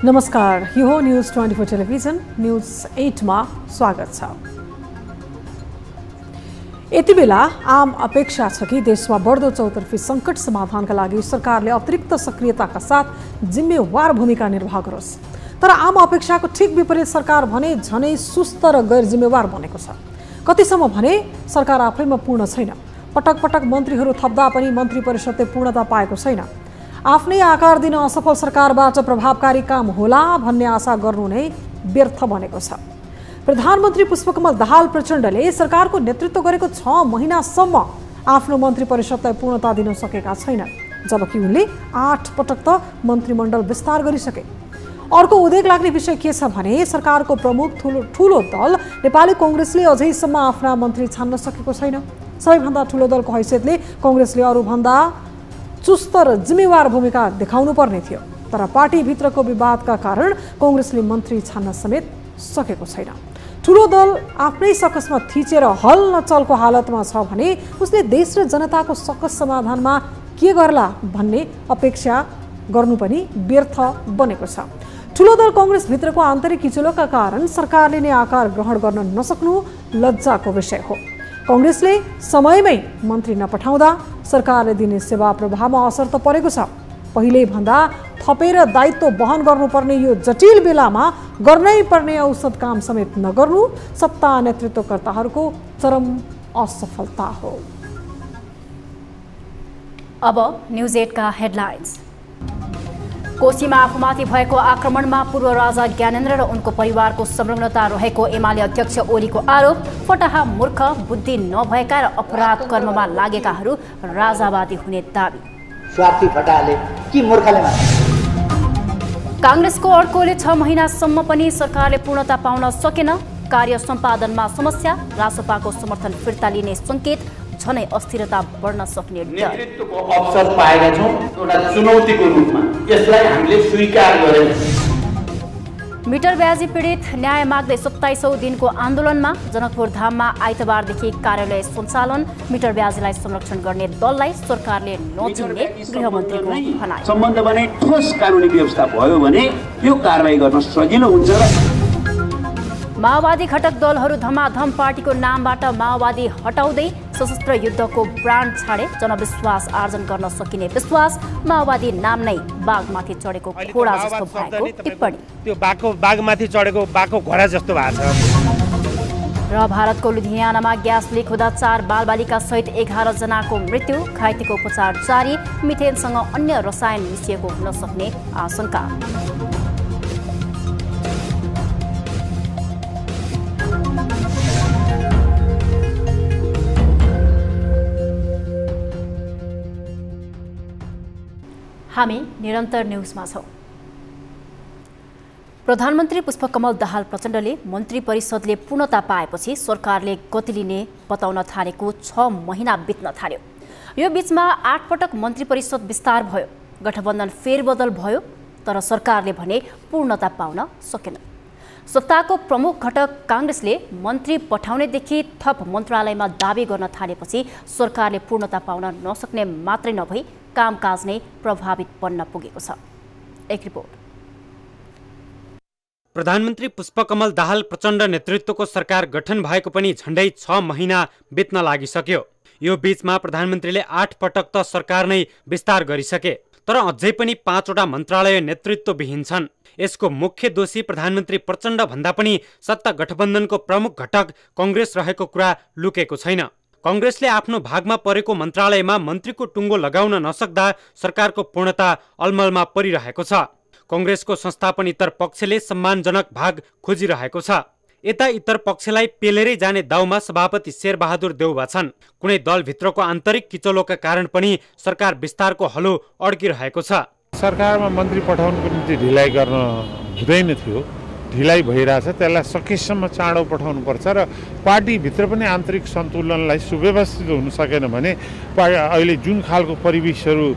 नमस्कार, यो हो न्यूज 24 टेलिभिजन न्यूज 8 मा स्वागत छ। यति बेला आम अपेक्षा छ कि देशमा बढ्दो चौतर्फी संकट समाधानका लागि सरकारले अतिरिक्त सक्रियताका साथ जिम्मेवार भूमिका निर्वाह गरोस्। तर आम अपेक्षाको ठिक विपरीत सरकार भने झनै सुस्त र गैर जिम्मेवार बनेको छ। कतिसम्म भने सरकार आफैमा पूर्ण छैन। पटक पटक मन्त्रीहरू थप्दा पनि मन्त्री परिषदले पूर्णता पाएको छैन। आफ्नै आकार दिन असफल सरकारबाट प्रभावकारी काम होला भन्ने आशा गर्नु नै व्यर्थ बनेको छ। प्रधानमन्त्री पुष्पकमल दाहाल प्रचण्डले सरकारको नेतृत्व गरेको 6 महिनासम्म आफ्नो मन्त्री परिषदलाई पूर्णता दिन सकेका छैनन्, जबकि उनले 8 पटक त मन्त्रीमण्डल विस्तार गरिसके। अर्को उदेक लाग्ने विषय के छ भने सरकारको प्रमुख ठूलो दल नेपाली कांग्रेसले अझैसम्म आफ्ना मन्त्री छान्न सकेको छैन। सबैभन्दा ठूलो दलको हैसियतले कांग्रेसले अरूभन्दा चुस्त र जिम्मेवार भूमिका देखाउनु पर्ने थियो, तर पार्टीभित्रको विवादका कारण कांग्रेसले मन्त्री छान्न समेत सकेको छैन। ठूलो दल आफ्नै सकसमा थिचेर हल नचलको हालतमा छ भने उसले देश र जनताको सकस समाधानमा के गर्ला भन्ने अपेक्षा गर्नु पनि व्यर्थ बनेको छ। ठूलो दल कांग्रेसभित्रको आन्तरिक किचलोका कारण सरकारले नै आकार ग्रहण गर्न नसक्नु लज्जाको विषय हो। कांग्रेसले समयमै मन्त्री नपठाउँदा सरकारले दिने सेवा प्रभावमा असर त परेको छ। पहिले भन्दा थपेर दायित्व वहन गर्नुपर्ने यो जटिल बेलामा गर्नै पर्ने औसत काम समेत नगर्नु सत्ता नेतृत्वकर्ताहरूको चरम असफलता हो। अब न्यूज 8 का हेडलाइन्स। कोशीमा आफूमाथि भएको आक्रमणमा पूर्व राजा ज्ञानेन्द्र र उनको परिवारको संलग्नता रहेको एमाले अध्यक्ष ओलीको आरोप। फटाहा मूर्ख, बुद्धि नभएका र अपराध कर्ममा लागेकाहरू राजावादी हुने दाबी। स्वार्थी फटाहाले कि मूर्खले मात्र। कांग्रेसको अर्कोले 6 महिनासम्म पनि सरकारले पूर्णता पाउन सकेन। कार्य सम्पादनमा समस्या, रासपाको समर्थन फिर्ता लिने संकेत, झनै अस्थिरता बढ्न सक्ने डर। नेतृत्वको अवसर पाएका छौं एउटा चुनौतीको रूपमा, यसलाई हामीले स्वीकार गरेनौं। मिटर ब्याजी पीडित न्याय माग्दै 27औं दिनको आन्दोलनमा जनकपुर धाममा आइतबारदेखि कार्यालय सञ्चालन। मिटर ब्याजीलाई संरक्षण गर्ने दललाई सरकारले नचिन्ने गृहमन्त्रीको भनाइ। सम्बन्ध भने ठोस कानुनी व्यवस्था भयो भने यो कारबाही गर्न सजिलो हुन्छ। माओवादी घटक दलहरू धमाधम पार्टीको नामबाट माओवादी हटाउँदै सशस्त्र युद्धको ब्रान्ड छाडे। जनविश्वास आर्जन गर्न सकिने विश्वास, माओवादी नाम नै बाघमाथि चढेको घोडा जस्तो भएको टिप्पणी। त्यो बाघमाथि चढेको बाघको घोडा जस्तो भएको छ। र भारतको लुधियानामा ग्यास लिक हुँदा 4 बालबालिका सहित 11 जनाको मृत्यु। घाइतेको उपचार जारी। मिथेनसँग अन्य रसायन मिसिएको हुन सक्ने आशंका। हामी निरन्तर न्यूजमा छौं। प्रधानमन्त्री पुष्पकमल दाहाल प्रचण्डले मन्त्री परिषदले पूर्णता पाएपछि सरकारले गति लिने बताउन थालेको 6 महिना बित्न थाल्यो। यो बीचमा 8 पटक मन्त्री परिषद विस्तार भयो, गठबन्धन फेरबदल भयो, तर सरकारले भने पूर्णता पाउन सकेन। सत्ताको प्रमुख घटक कांग्रेसले मन्त्री पठाउनेदेखि थप मन्त्रालयमा दाबी गर्न थालेपछि सरकारले पूर्णता पाउन नसक्ने मात्रै नभई कामकाज नै प्रभावित बन्न पुगेको छ। एक रिपोर्ट। प्रधानमन्त्री पुष्पकमल दाहाल प्रचण्ड नेतृत्वको सरकार गठन भएको पनि झण्डै 6 महिना बित्न लागिसक्यो। यो बीचमा प्रधानमन्त्रीले 8 पटक त सरकार नै विस्तार गरिसके, तर अझै पनि 5 वटा मन्त्रालय नेतृत्वविहीन छन्। यसको मुख्य दोषी प्रधानमन्त्री प्रचण्ड भन्दा पनि सत्ता गठबन्धनको प्रमुख घटक कांग्रेस रहेको कुरा लुकेको छैन। कांग्रेसले आफ्नो भागमा परेको मन्त्रालयमा मन्त्रीको टुङ्गो लगाउन नसक्दा सरकारको पूर्णता अलमलमा परिरहेको छ। कांग्रेसको संस्थापन इतर पक्षले सम्मानजनक भाग खोजिरहेको छ। यता इतर पक्षलाई पेलेरै जाने दाउमा सभापति शेरबहादुर देउवा छन्। कुनै दलभित्रको आन्तरिक किचलोका कारण पनि सरकार विस्तारको हलो अड्किरहेको छ। सरकारमा मन्त्री पठाउनुको निम्ति ढिलाइ गर्न हुँदैन थियो, ढिलाइ भइरहेछ। त्यसलाई सकेसम्म चाँडो पठाउनुपर्छ र पार्टीभित्र पनि आन्तरिक सन्तुलनलाई सुव्यवस्थित हुन सकेन भने अहिले जुन खालको परिवेशहरू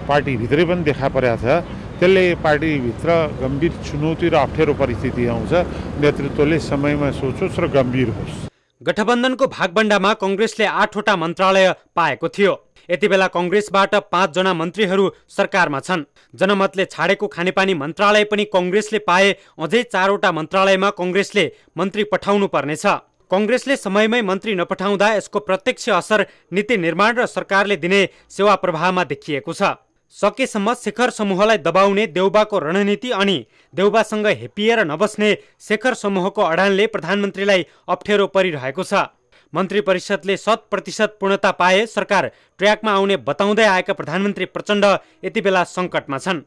पार्टीभित्रै पनि देखा परेको छ त्यसले पार्टीभित्र गम्भीर चुनौती र अप्ठ्यारो परिस्थिति आउँछ। नेतृत्वले समयमा सोचोस् र गम्भीर होस्। गठबन्धनको भागबण्डामा कांग्रेसले 8 वटा मन्त्रालय पाएको थियो। यति बेला कङ्ग्रेसबाट 5 जना मन्त्रीहरू सरकारमा छन्। जनमतले छाडेको खानेपानी मन्त्रालय पनि कङ्ग्रेसले पाए, अझै 4 वटा मन्त्रालयमा कङ्ग्रेसले मन्त्री पठाउनु पर्नेछ। कङ्ग्रेसले समयमै मन्त्री नपठाउँदा यसको प्रत्यक्ष असर नीति निर्माण र सरकारले दिने सेवा प्रवाहमा देखिएको छ। सकेसम्म शेखर समूहलाई दबाउने देउबाको रणनीति अनि देउबासँग हेपिएर नबस्ने शेखर समूहको अडानले प्रधानमन्त्रीलाई अप्ठ्यारो परिरहेको छ। मन्त्री परिषदले 100% पूर्णता पाए सरकार ट्र्याकमा आउने बताउँदै आएका प्रधानमन्त्री प्रचण्ड यति बेला सङ्कटमा छन्।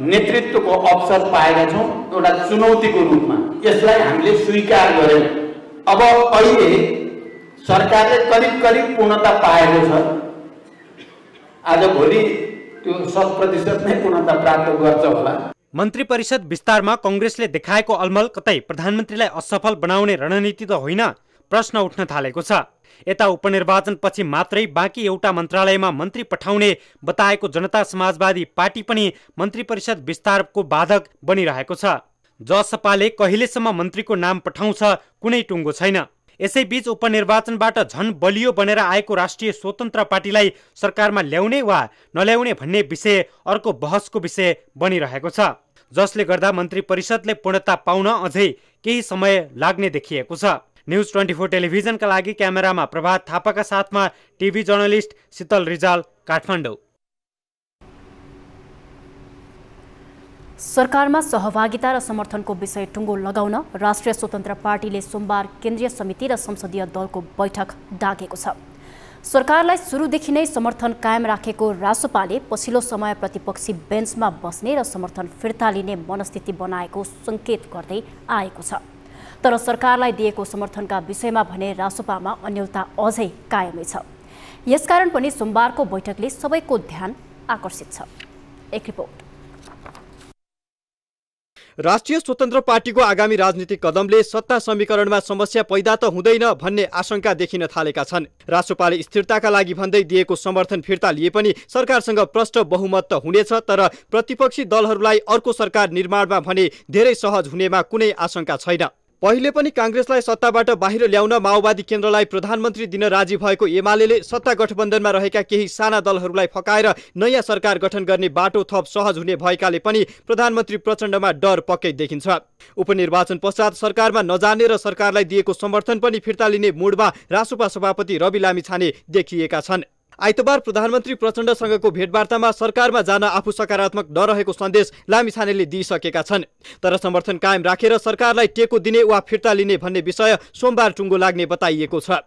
नेतृत्वको अवसर पाएका छौँ एउटा चुनौतीको रूपमा, यसलाई हामीले स्वीकार गरेनौँ। अब अहिले सरकारले करिब पूर्णता पाएको छ। आज भोलि त्यो 100% नै पूर्णता प्राप्त गर्छ होला। मन्त्री परिषद विस्तारमा कङ्ग्रेसले देखाएको अलमल कतै प्रधानमन्त्रीलाई असफल बनाउने रणनीति त होइन, प्रश्न उठ्न थालेको छ। यता उपनिर्वाचनपछि मात्रै बाँकी एउटा मन्त्रालयमा मन्त्री पठाउने बताएको जनता समाजवादी पार्टी पनि मन्त्री परिषद विस्तारको बाधक बनिरहेको छ। जसपाले कहिलेसम्म मन्त्रीको नाम पठाउँछ कुनै टुङ्गो छैन। यसैबीच उपनिर्वाचनबाट झन बलियो बनेर आएको राष्ट्रिय स्वतन्त्र पार्टीलाई सरकारमा ल्याउने वा नल्याउने भन्ने विषय अर्को बहसको विषय बनिरहेको छ, जसले गर्दा मन्त्री परिषदले पूर्णता पाउन अझै केही समय लाग्ने देखिएको छ। न्युज 24 टेलिभिजनका लागि क्यामेरामा प्रभात थापाका साथमा टिभी जर्नलिस्ट शीतल रिजाल, काठमाडौँ। सरकारमा सहभागिता र समर्थनको विषय टुङ्गो लगाउन राष्ट्रिय स्वतन्त्र पार्टीले सोमबार केन्द्रीय समिति र संसदीय दलको बैठक डाकेको छ। सरकारलाई सुरुदेखि नै समर्थन कायम राखेको रासोपाले पछिल्लो समय प्रतिपक्षी बेन्चमा बस्ने र समर्थन फिर्ता लिने मनस्थिति बनाएको सङ्केत गर्दै आएको छ। तर सरकारलाई दिएको समर्थनका विषयमा भने रासोपामा अन्यलता अझै कायमै छ। यसकारण पनि सोमबारको बैठकले सबैको ध्यान आकर्षित छ। एक रिपोर्ट। राष्ट्रिय स्वतन्त्र पार्टीको आगामी राजनीतिक कदमले सत्ता समीकरणमा समस्या पैदा त हुँदैन भन्ने आशंका देखिन थालेका छन्। रासोपाले स्थिरताका लागि भन्दै दिएको समर्थन फिर्ता लिए पनि सरकारसँग प्रष्ट बहुमत त हुनेछ, तर प्रतिपक्षी दलहरूलाई अर्को सरकार निर्माणमा भने धेरै सहज हुनेमा कुनै आशंका छैन। पहिले पनि काङ्ग्रेसलाई सत्ताबाट बाहिर ल्याउन माओवादी केन्द्रलाई प्रधानमन्त्री दिन राजी भएको एमाले सत्ता गठबन्धनमा रहेका केही साना दलहरूलाई फकाएर नयाँ सरकार गठन गर्ने बाटो थप सहज हुने भएकाले पनि प्रधानमन्त्री प्रचण्डमा डर पक्कै देखिन्छ। उपनिर्वाचन पश्चात सरकारमा नजाने र सरकारलाई दिएको समर्थन पनि फिर्ता लिने मुडमा रासोपा सभापति रवि लामिछाने देखिएका छन्। आइतबार प्रधानमन्त्री प्रचण्डसँगको भेटवार्तामा सरकारमा जान आफू सकारात्मक नरहेको सन्देश लामिछानेले दिइसकेका छन्। तर समर्थन कायम राखेर सरकारलाई टेको दिने वा फिर्ता लिने भन्ने विषय सोमबार टुङ्गो लाग्ने बताइएको छ।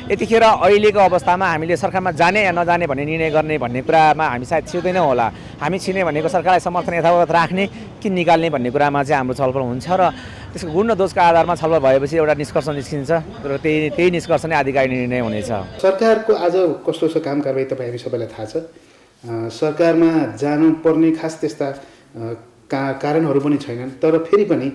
यतिखेर अहिलेको अवस्थामा हामीले सरकारमा जाने या नजाने भन्ने निर्णय गर्ने भन्ने कुरामा हामी सायद छिर्दैनौँ होला। हामी छिर्ने भनेको सरकारलाई समर्थन यथावत राख्ने कि निकाल्ने भन्ने कुरामा चाहिँ हाम्रो छलफल हुन्छ र त्यसको गुण र दोषका आधारमा छलफल भएपछि एउटा निष्कर्ष निस्किन्छ र त्यही निष्कर्ष नै आधिकारिक निर्णय हुनेछ। सरकारको आज कस्तो छ काम कारबाही तपाईँ हामी सबैलाई थाहा छ। सरकारमा जानुपर्ने खास त्यस्ता कारणहरू पनि छैनन्, तर फेरि पनि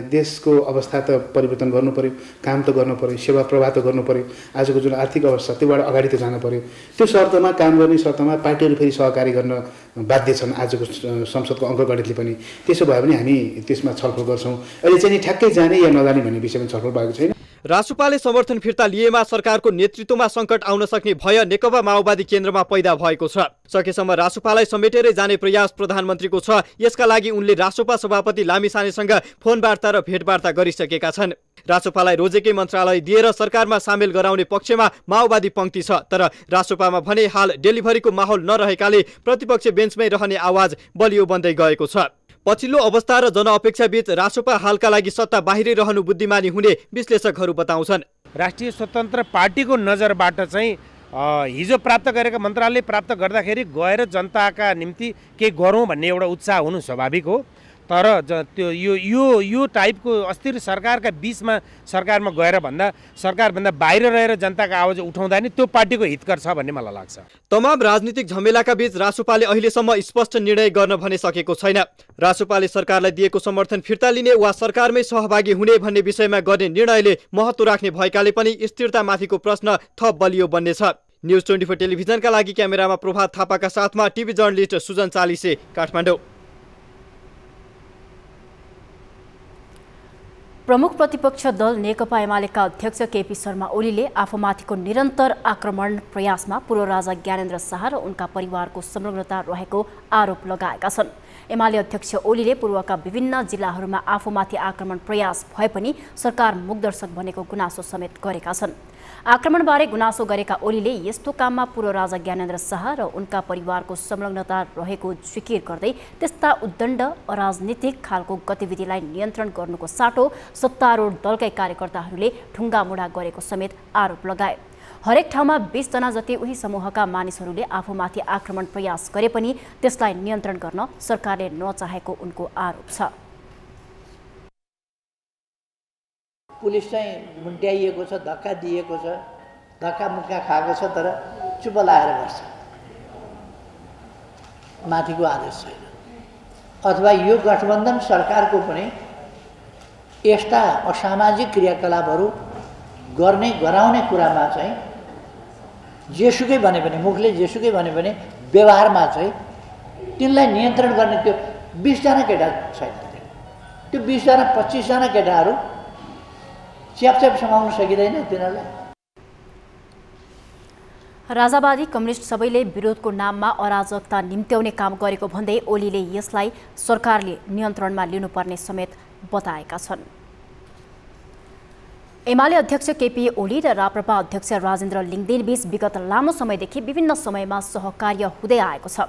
देशको अवस्था त परिवर्तन गर्नु पर्यो, काम त गर्नु पर्यो, सेवा प्रवाह त गर्नु पर्यो। आजको जुन आर्थिक अवस्था त्योबाट अगाडि त जानु पर्यो। त्यो शर्तमा काम गर्ने शर्तमा पार्टीहरू फेरि सहकारी गर्न बाध्य छन् आजको संसदको अङ्कगणितले पनि। त्यसो भए पनि हामी त्यसमा छलफल गर्छौँ। अहिले चाहिँ नि ठ्याक्कै जाने या नजाने भन्ने विषयमा छलफल भएको छैन। रासोपाले समर्थन फिर्ता लिएमा सरकारको नेतृत्वमा सङ्कट आउन सक्ने भय नेकपा माओवादी केन्द्रमा पैदा भएको छ। सकेसम्म रासोपालाई समेटेरै जाने प्रयास प्रधानमन्त्रीको छ। यसका लागि उनले रासोपा सभापति लामिछानेसँग फोन वार्ता र भेटवार्ता गरिसकेका छन्। रासोपालाई रोजेकै मन्त्रालय दिएर सरकारमा सामेल गराउने पक्षमा माओवादी पंक्ति छ, तर रासोपामा भने हाल डेलिभरीको माहौल नरहेकाले प्रतिपक्ष बेन्चमै रहने आवाज बलियो बन्दै गएको छ। पछिल्लो अवस्था र जनअपेक्षा बीच रासोपा हालका लागि सत्ता बाहिरै रहनु बुद्धिमानी हुने विश्लेषकहरू बताउँछन्। राष्ट्रिय स्वतन्त्र पार्टीको नजरबाट चाहिँ हिजो प्राप्त गरेका मन्त्रालय प्राप्त गर्दाखेरि गएर जनताका निम्ति केही गरौँ भन्ने एउटा उत्साह हुनु स्वाभाविक हो। तर त्यो यो टाइपको अस्थिर सरकारका बीचमा सरकारमा गएर सरकारभन्दा बाहिर रहेर जनताको आवाज उठाउँदा नि त्यो पार्टीको हितकर छ भन्ने मलाई लाग्छ। तमाम राजनीतिक झमेलाका बीच रासोपाले अहिलेसम्म स्पष्ट निर्णय गर्न भने सकेको छैन। रासोपाले सरकारलाई दिएको समर्थन फिर्ता लिने वा सरकारमै सहभागी हुने भन्ने विषयमा गर्ने निर्णयले महत्त्व राख्ने भएकाले पनि स्थिरतामाथिको प्रश्न थप बलियो बन्नेछ। न्युज 24 टेलिभिजनका लागि क्यामेरामा प्रभात थापाका साथमा टिभी जर्नलिस्ट सुजन चालिसे, काठमाडौँ। प्रमुख प्रतिपक्ष दल नेकपा एमालेका अध्यक्ष केपी शर्मा ओलीले आफूमाथिको निरन्तर आक्रमण प्रयासमा पूर्व राजा ज्ञानेन्द्र शाह र उनका परिवारको संलग्नता रहेको आरोप लगाएका छन्। एमाले अध्यक्ष ओलीले पूर्वका विभिन्न जिल्लाहरूमा आफूमाथि आक्रमण प्रयास भए पनि सरकार मुखदर्शक बनेको गुनासो समेत गरेका छन्। आक्रमणबारे गुनासो गरेका ओलीले यस्तो काममा पूर्व राजा ज्ञानेन्द्र शाह र उनका परिवारको संलग्नता रहेको जिकिर गर्दै त्यस्ता उद्दण्ड अराजनीतिक खालको गतिविधिलाई नियन्त्रण गर्नुको साटो सत्तारूढ दलकै कार्यकर्ताहरूले ढुङ्गामुढा गरेको समेत आरोप लगाए। हरेक ठाउँमा 20 जना जति उही समूहका मानिसहरूले आफूमाथि आक्रमण प्रयास गरे पनि त्यसलाई नियन्त्रण गर्न सरकारले नचाहेको उनको आरोप छ। पुलिस चाहिँ मुन्ट्याइएको छ, धक्का दिएको छ, धक्का मुक्का खाएको छ, तर चुप लाएर बस्छ, माथिको आदेश छैन। अथवा यो गठबन्धन सरकारको पनि यस्ता असामाजिक क्रियाकलापहरू गर्ने गराउने कुरामा चाहिँ जेसुकै भने पनि मुखले जेसुकै भने पनि व्यवहारमा चाहिँ तिनलाई नियन्त्रण गर्ने त्यो 20 जना केटा छैन। त्यो 20 जना 25 जना केटाहरू च्यापच्याप समाउन सकिँदैन तिनीहरूलाई। राजावादी कम्युनिस्ट सबैले विरोधको नाममा अराजकता निम्त्याउने काम गरेको भन्दै ओलीले यसलाई सरकारले नियन्त्रणमा लिनुपर्ने समेत बताएका छन्। एमाले अध्यक्ष केपी ओली र राप्रपा अध्यक्ष राजेन्द्र लिङदेन बीच विगत लामो समयदेखि विभिन्न समयमा सहकार्य हुँदै आएको छ।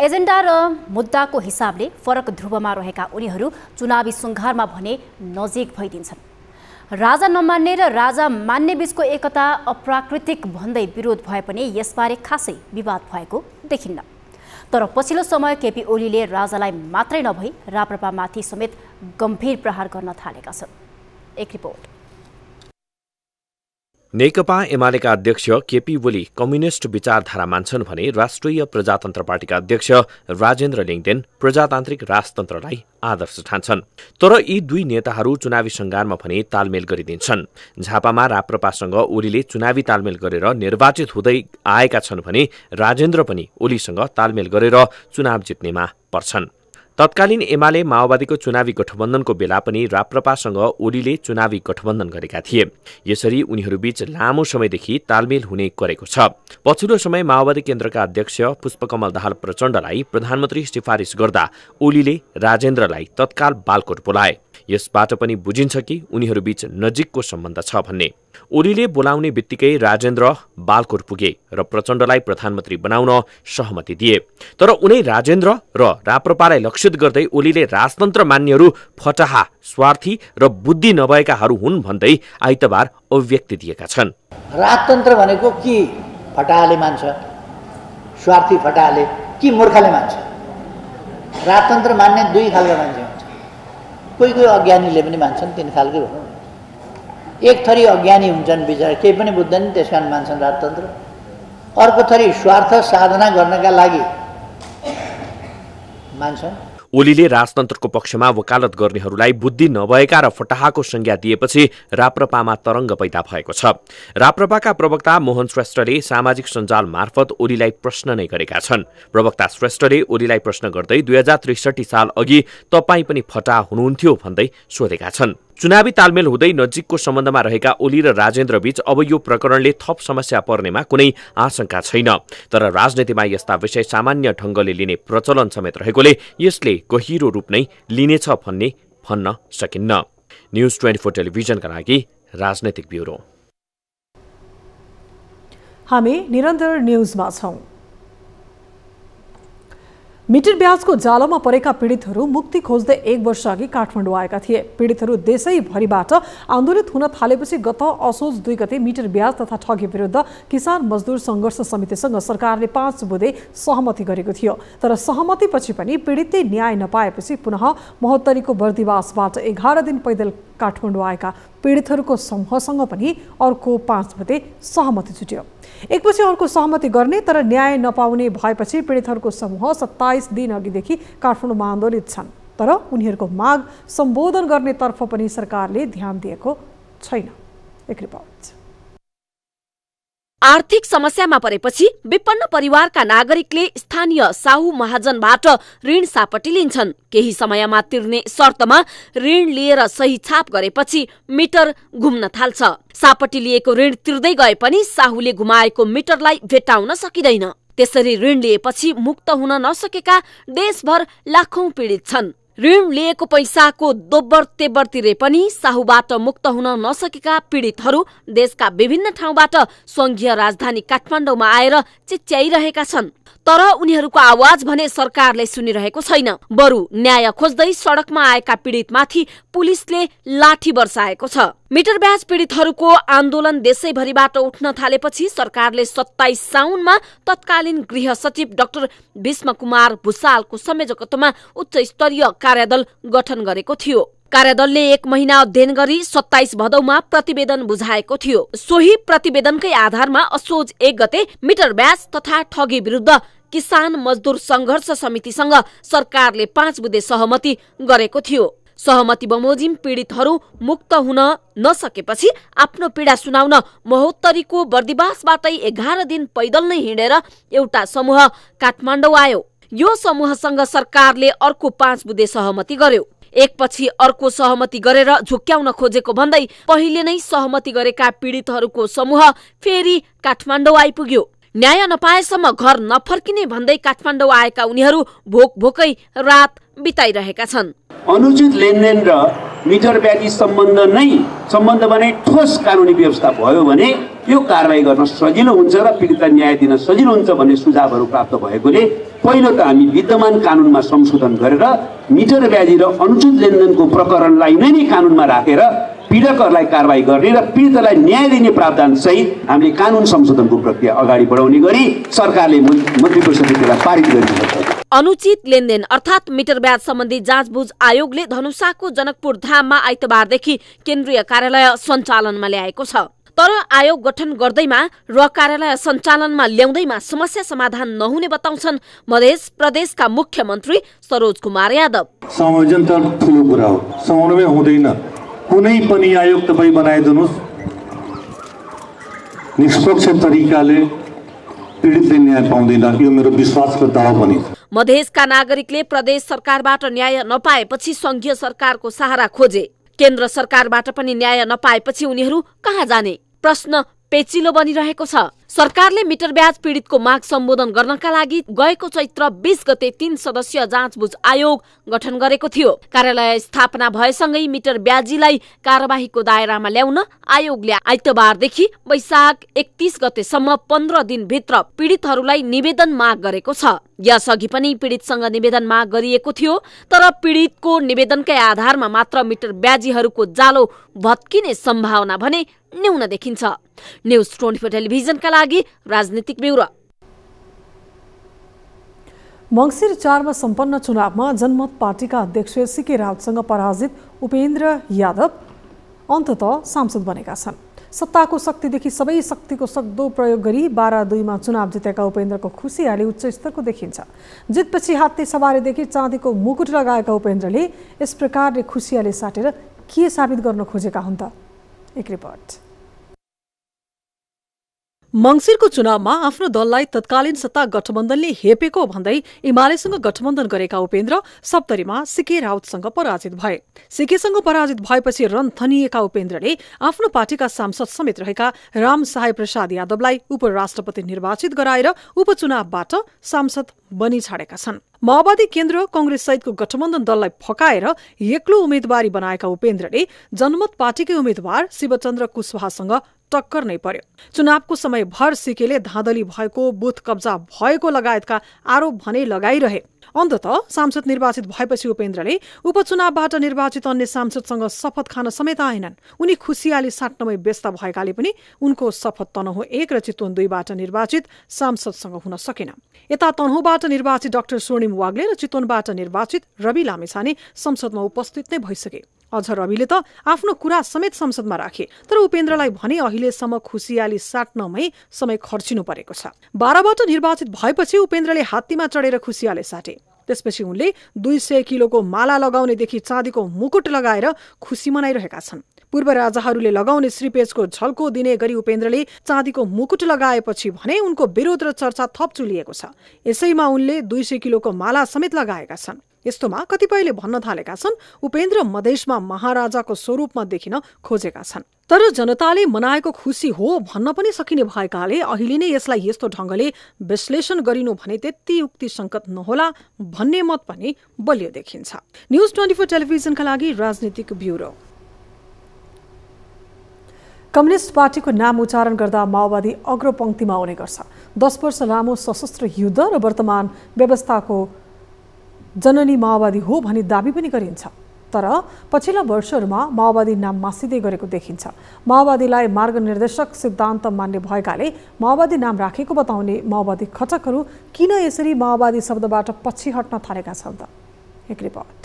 एजेन्डा र मुद्दाको हिसाबले फरक ध्रुवमा रहेका उनीहरू चुनावी सुङ्घारमा भने नजिक भइदिन्छन्। राजा नमान्ने र राजा मान्ने बीचको एकता अप्राकृतिक भन्दै विरोध भए पनि यसबारे खासै विवाद भएको देखिन्न। तर पछिल्लो समय केपी ओलीले राजालाई मात्रै नभई राप्रपामाथि समेत गम्भीर प्रहार गर्न थालेका छन्। एक रिपोर्ट। नेकपा एमालेका अध्यक्ष केपी ओली कम्युनिस्ट विचारधारा मान्छन् भने राष्ट्रिय प्रजातन्त्र पार्टीका अध्यक्ष राजेन्द्र लिङदेन प्रजातान्त्रिक राजतन्त्रलाई आदर्श ठान्छन्। तर यी दुई नेताहरू चुनावी सङ्घारमा भने तालमेल गरिदिन्छन्। झापामा राप्रपासँग ओलीले चुनावी तालमेल गरेर निर्वाचित हुँदै आएका छन् भने राजेन्द्र पनि ओलीसँग तालमेल गरेर चुनाव जित्नेमा पर्छन्। तत्कालीन एमाले माओवादीको चुनावी गठबन्धनको बेला पनि राप्रपासँग ओलीले चुनावी गठबन्धन गरेका थिए। यसरी उनीहरूबीच लामो समयदेखि तालमेल हुने गरेको छ। पछिल्लो समय माओवादी केन्द्रका अध्यक्ष पुष्पकमल दाहाल प्रचण्डलाई प्रधानमन्त्री सिफारिस गर्दा ओलीले राजेन्द्रलाई तत्काल बालकोट बोलाए। यसबाट पनि बुझिन्छ कि उनीहरूबीच नजिकको सम्बन्ध छ भन्ने। ओलीले बोलाउने बित्तिकै राजेन्द्र बालकोट पुगे र प्रचण्डलाई प्रधानमन्त्री बनाउन सहमति दिए। तर उनै राजेन्द्र र राप्रपालाई लक्षित गर्दै ओलीले राजतन्त्र मान्नेहरू फटाहा, स्वार्थी र बुद्धि नभएकाहरू हुन् भन्दै आइतबार अभिव्यक्ति दिएका छन्। राजतन्त्र भनेको कि फटाहाले मान्छ, स्वार्थी फटाहाले कि मूर्खले मान्छ। राजतन्त्र मान्ने दुई खालका मान्छे हुन्छ। कोही कोही अज्ञानीले पनि मान्छन्, तीन खालकै हो। एक थरी अज्ञानी हुन्छन्, बिचरा केही पनि बुझ्दैनन्, त्यस कारण मान्छन् राजतन्त्र। अर्को थरी स्वार्थ साधना गर्नका लागि मान्छन्। ओलीले राजतन्त्रको पक्षमा वकालत गर्नेहरूलाई बुद्धि नभएका र फटाहाको संज्ञा दिएपछि राप्रपामा तरङ्ग पैदा भएको छ। राप्रपाका प्रवक्ता मोहन श्रेष्ठले सामाजिक सञ्जाल मार्फत ओलीलाई प्रश्न नै गरेका छन्। प्रवक्ता श्रेष्ठले ओलीलाई प्रश्न गर्दै 2063 साल अघि तपाईँ पनि फटाहा हुनुहुन्थ्यो भन्दै सोधेका छन्। चुनावी तालमेल हुँदै नजिकको सम्बन्धमा रहेका ओली र राजेन्द्र बीच अब यो प्रकरणले थप समस्या पर्नेमा कुनै आशंका छैन। तर राजनीतिमा यस्ता विषय सामान्य ढङ्गले लिने प्रचलन समेत रहेकोले यसले गहिरो रूप नै लिनेछ भन्ने भन्न सकिन्न। न्युज 24 टेलिभिजनका लागि राजनैतिक ब्युरो। हामी निरन्तर न्युजमा छौं। मिटर ब्याजको जालोमा परेका पीडितहरू मुक्ति खोज्दै 1 वर्ष अघि काठमाडौँ आएका थिए। पीडितहरू देशैभरिबाट आन्दोलित हुन थालेपछि गत असोज 2 गते मिटर ब्याज तथा ठगी विरुद्ध किसान मजदुर सङ्घर्ष समितिसँग सरकारले 5 बुँदे सहमति गरेको थियो। तर सहमतिपछि पनि पीडितले न्याय नपाएपछि पुनः महोत्तरीको बर्दिवासबाट 11 दिन पैदल काठमाडौँ आएका पीडितहरूको समूहसँग पनि अर्को 5 बुँदे सहमति जुट्यो। एकपछि अर्को सहमति गर्ने तर न्याय नपाउने भएपछि पीडितहरूको समूह 27 दिन अघिदेखि काठमाडौँमा आन्दोलित छन्। तर उनीहरूको माग सम्बोधन गर्नेतर्फ पनि सरकारले ध्यान दिएको छैन। एक रिपोर्ट। आर्थिक समस्यामा परेपछि विपन्न परिवारका नागरिकले स्थानीय साहु महाजनबाट ऋण सापटी लिन्छन्। केही समयमा तिर्ने शर्तमा ऋण लिएर सही छाप गरेपछि मिटर घुम्न थाल्छ। सापटी लिएको ऋण तिर्दै गए पनि साहुले गुमाएको मिटरलाई भेट्टाउन सकिँदैन। त्यसरी ऋण लिएपछि मुक्त हुन नसकेका देशभर लाखौं पीडित छन्। ऋण लिएको पैसाको दोब्बर तेब्बर तिरे पनि साहुबाट मुक्त हुन नसकेका पीडितहरू देशका विभिन्न ठाउँबाट संघीय राजधानी काठमाडौँमा आएर चिच्याइरहेका छन्। तर उनीहरूको आवाज भने सरकारले सुनिरहेको छैन। बरु न्याय खोज्दै सडकमा आएका पीडितमाथि पुलिसले लाठी बर्साएको छ। मिटर ब्याज पीडितहरूको आन्दोलन देशैभरिबाट उठ्न थालेपछि सरकारले 27 साउनमा तत्कालीन गृह सचिव डाक्टर भीष्म कुमार भुसालको संयोजकत्वमा उच्च स्तरीय कार्यदल गठन गरेको थियो। कार्यदलले 1 महिना अध्ययन गरी 27 भदौमा प्रतिवेदन बुझाएको थियो। सोही प्रतिवेदनकै आधारमा असोज 1 गते मिटर ब्याज तथा ठगी विरुद्ध किसान मजदुर संघर्ष समितिसँग सरकारले 5 बुँदे सहमति गरेको थियो। सहमति बमोजिम पीडितहरू मुक्त हुन नसकेपछि आफ्नो पीडा सुनाउन महोत्तरीको बर्दिवासबाटै 11 दिन पैदल नै हिँडेर एउटा समूह काठमाडौँ आयो। यो समूहसँग सरकारले अर्को 5 बुँदे सहमति गर्यो। एकपछि अर्को सहमति गरेर झुक्क्याउन खोजेको भन्दै पहिले नै सहमति गरेका पीडितहरूको समूह फेरि काठमाडौँ आइपुग्यो। न्याय नपाएसम्म घर नफर्किने भन्दै काठमाडौँ आएका उनीहरू भोक भोकै रात बिताइरहेका छन्। अनुचित लेनदेन र मिटर ब्याजी सम्बन्धमा नै ठोस कानुनी व्यवस्था भयो भने यो कारबाही गर्न सजिलो हुन्छ र पीडितलाई न्याय दिन सजिलो हुन्छ भन्ने सुझावहरू प्राप्त भएकोले पहिलो त हामी विद्यमान कानुनमा संशोधन गरेर मिटर ब्याजी र अनुचित लेनदेनको प्रकरणलाई नै कानुनमा राखेर पीडकहरूलाई कारबाही गर्ने र पीडितलाई न्याय दिने प्रावधान सहित हामीले कानुन संशोधनको प्रक्रिया अगाडि बढाउने गरी सरकारले मन्त्री परिषदले पारित गरिदिएको छ। अनुचित लेनदेन अर्थात् मिटर ब्याज सम्बन्धी जाँचबुझ आयोगले धनुषाको जनकपुर धाममा आइतबारदेखि केन्द्रीय कार्यालय सञ्चालनमा ल्याएको छ। तर आयोग गठन गर्दैमा र कार्यालय सञ्चालनमा ल्याउँदैमा समस्या समाधान नहुने बताउँछन् मध्य प्रदेशका मुख्यमन्त्री सरोज कुमार यादव। संयोजन त ठुलो कुरा हो, समन्वय हुँदैन। कुनै पनि आयोग तपाईँ बनाइदिनुहोस्, निष्पक्ष तरिकाले पीडितले न्याय पाउँदैन, यो मेरो विश्वासको दावा पनि। मधेसका नागरिकले प्रदेश सरकारबाट न्याय नपाएपछि संघीय सरकारको सहारा खोजे। केन्द्र सरकारबाट पनि न्याय नपाएपछि उनीहरू कहाँ जाने? प्रश्न पेचिलो बनिरहेको छ। सरकारले मिटर ब्याज पीडितको माग सम्बोधन गर्नका लागि गएको चैत्र 20 गते 3 सदस्यीय जाँचबुझ आयोग गठन गरेको थियो। कार्यालय स्थापना भएसँगै मिटर ब्याजीलाई कारबाहीको दायरामा ल्याउन आयोगले आइतबारदेखि वैशाख 31 गतेसम्म 15 दिनभित्र पीडितहरूलाई निवेदन माग गरेको छ। यसअघि पनि पीडितसँग निवेदन माग गरिएको थियो, तर पीडितको निवेदनकै आधारमा मात्र मिटर ब्याजीहरूको जालो भत्किने सम्भावना भने न्यून देखिन्छ। न्यूज 24 टेलिभिजनका लागि राजनीतिक ब्युरो। मङ्सिर 4 मा सम्पन्न चुनावमा जनमत पार्टीका अध्यक्ष सीके राउतसँग पराजित उपेन्द्र यादव अन्ततः सांसद बनेका छन्। सत्ताको शक्तिदेखि सबै शक्तिको सक्दो प्रयोग गरी 12-2 मा चुनाव जितेका उपेन्द्रको खुसियाली उच्च स्तरको देखिन्छ। जितपछि हात्ती सवारीदेखि चाँदीको मुकुट लगाएका उपेन्द्रले यस प्रकारले खुसियाली साटेर के साबित गर्न खोजेका हुन् त? एक रिपोर्ट। मङ्सिरको चुनावमा आफ्नो दललाई तत्कालीन सत्ता गठबन्धनले हेपेको भन्दै एमालेसँग गठबन्धन गरेका उपेन्द्र सप्तरीमा सीके राउतसँग पराजित भए। सीकेसँग पराजित भएपछि रन थनिएका उपेन्द्रले आफ्नो पार्टीका सांसद समेत रहेका राम सहाय प्रसाद यादवलाई उपराष्ट्रपति निर्वाचित गराएर उपचुनावबाट सांसद बनी छाडेका छन्। माओवादी केन्द्र कांग्रेस सहितको गठबन्धन दललाई फकाएर एक्लो उम्मेदवारी बनाएका उपेन्द्रले जनमत पार्टीकै उम्मेद्वार शिवचन्द्र कुशवाहासँग टक्कर नै पर्यो। चुनावको समय भर सीकेले धाँधली भएको, बुथ कब्जा भएको लगायतका आरोप भने लगाइरहे। अन्ततः सांसद निर्वाचित भएपछि उपेन्द्रले उपचुनावबाट निर्वाचित अन्य सांसदसँग शपथ खान समेत आएनन्। उनी खुसियाली साट्नमै व्यस्त भएकाले पनि उनको शपथ तनहु 1 र चितवन 2 बाट निर्वाचित सांसदसँग हुन सकेन। यता तनहुबाट निर्वाचित डाक्टर स्वर्णिम वाग्ले र चितवनबाट निर्वाचित रवि लामिछाने संसदमा उपस्थित नै भइसके। अझ रविले त आफ्नो कुरा समेत संसदमा राखे, तर उपेन्द्रलाई भने अहिलेसम्म खुसियाली साट्नमै समय खर्चिनु परेको छ। 12 बाट निर्वाचित भएपछि उपेन्द्रले हात्तीमा चढेर खुसियाली साटे। त्यसपछि उनले 200 किलोको माला लगाउनेदेखि चाँदीको मुकुट लगाएर खुसी मनाइरहेका छन्। पूर्व राजाहरूले लगाउने श्रीपेजको झल्को दिने गरी उपेन्द्रले चाँदीको मुकुट लगाएपछि भने उनको विरोध र चर्चा थप चुलिएको छ। यसैमा उनले 200 किलोको माला समेत लगाएका छन्। यस्तोमा कतिपयले भन्न थालेका छन् उपेन्द्र मधेसमा महाराजाको स्वरूपमा देखिन खोजेका छन्। तर जनताले मनाएको खुसी हो भन्न पनि सकिने भएकाले अहिले नै यसलाई यस्तो ढङ्गले विश्लेषण गरिनु भने त्यति युक्तिसङ्गत नहोला भन्ने मत पनि बलियो देखिन्छ। न्युज 24 टेलिभिजनका लागि राजनीतिक ब्युरो। कम्युनिस्ट पार्टीको नाम उच्चारण गर्दा माओवादी अग्रपङ्क्तिमा आउने गर्छ। 10 वर्ष लामो सशस्त्र युद्ध र वर्तमान व्यवस्थाको जननी माओवादी हो भनी दाबी पनि गरिन्छ। तर पछिल्ला वर्षहरूमा माओवादी नाम मासिँदै गरेको देखिन्छ। माओवादीलाई मार्गनिर्देशक सिद्धान्त मान्ने भएकाले माओवादी नाम राखेको बताउने माओवादी खटकहरू किन यसरी माओवादी शब्दबाट पछि हट्न थालेका छन् त? एक रिपोर्ट।